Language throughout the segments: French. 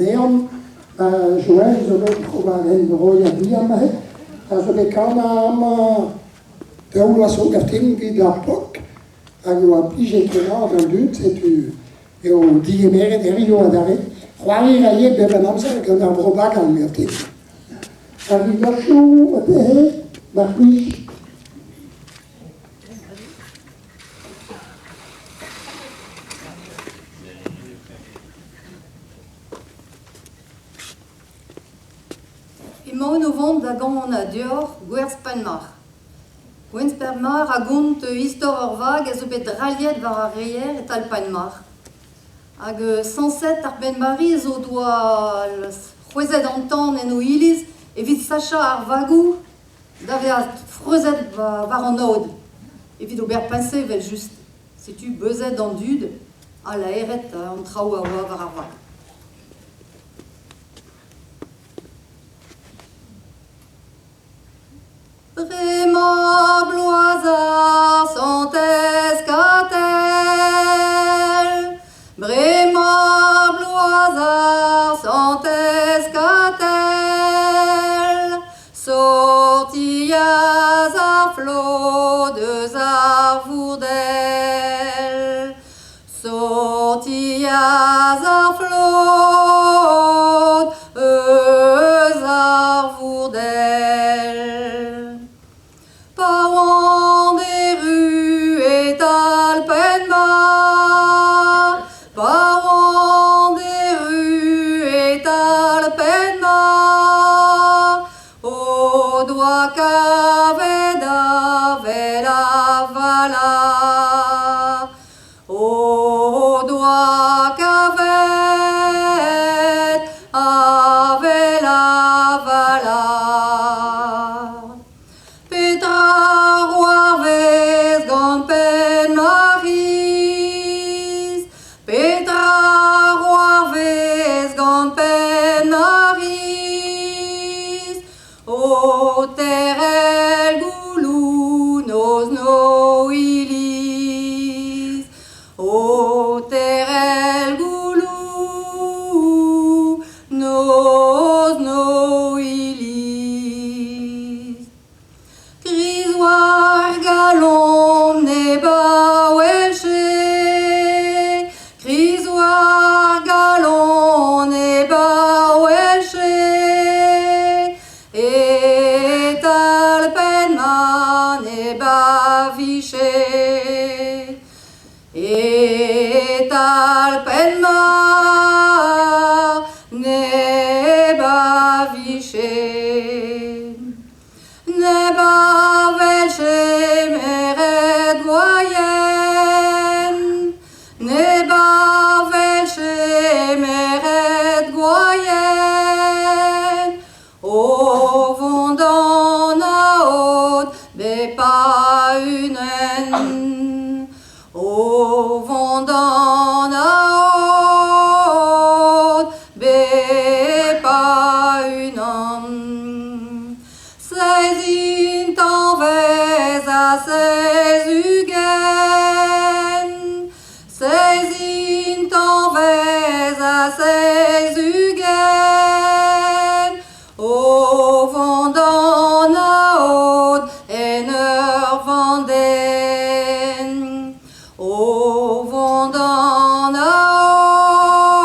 Leon, Joël, zo ben gewoon een rode diamant. Zo ben kan de ouders ook afdeling wie dat pak. En je hebt niet gekeken van duurt, c'est tu je die meer in Rio daar. Waar je bij een Amsterdam kan daar voor bakken meer tegen. En die dat zo het maar niet. Imon o vont da gant a dior gwerz Panmar. Gwenz Panmar a gont istor ur vag a zo bet draliet war a reier et al Panmar. Hag 107 ar Ben-Mari zo doa c'hwezet an tan en o iliz evit sacha ar vagou da vez frezet war an od. Evit ober pinse vel just. Setu beuzet an dud a la eret an traoù a oa war ar vag. Brema bloazar sant escatel, Brema bloazar sant escatel, sortillas a flot deus ar vourdel, sortillas a flot deus ar vourdel. Paouan des rues et al Penmar, Paouan des rues et al Penmar, au doigt qu'avait d'ave la vala, au doigt qu'avait ave la vala. O terrel goulou noz no ilis, O terrel goulou noz no ilis. Kriz war galon ne ba welche, Kriz war galon ne ba welche, et al Penmar ne ba viché, et al Penmar ne ba viché, ne ba velche meret goyen, ne ba velche meret goyen, o vont d'an a haut, be pa unen, o vont d'an a haut, be pa unan. Seizint an vez a seiz ugen, seizint an vez a seiz ugen, o vont d'an a haut en ur vanden, o vont d'an a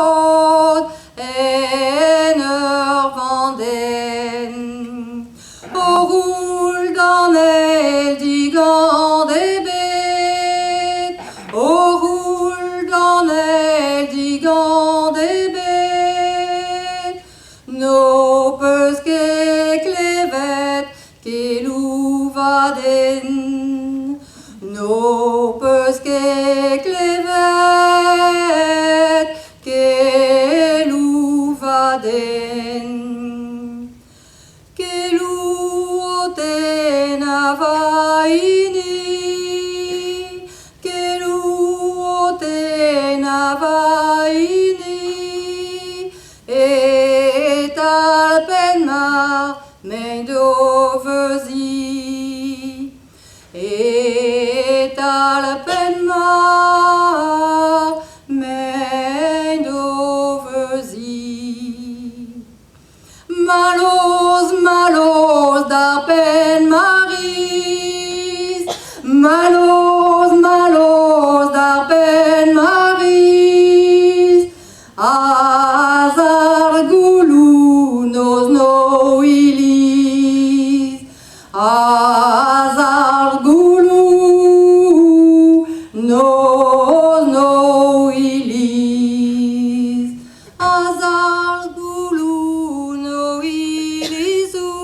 haut en ur vanden. O roule d'an el digant des bêtes, o roule d'an el digant des bêtes, no peus ket klevet ket louvaden, no peus ket klevet ket louvaden. Kelou o ten a vaini, Kelou o ten a vaini, et al Penmar men do veuzi, et al Penmar men do veuzi. Malos, malos, d'arpen maris. Malos, malos, d'arpen maris. Azar goulou, nos no ilis. Azar goulou, nos no ilis. Azar goulou, no ilisou.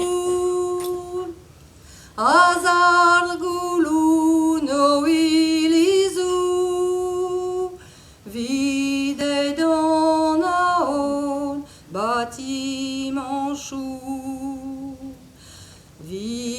Azar goulou, no ilisou. Vide dans naon, bâtiment chou. Vide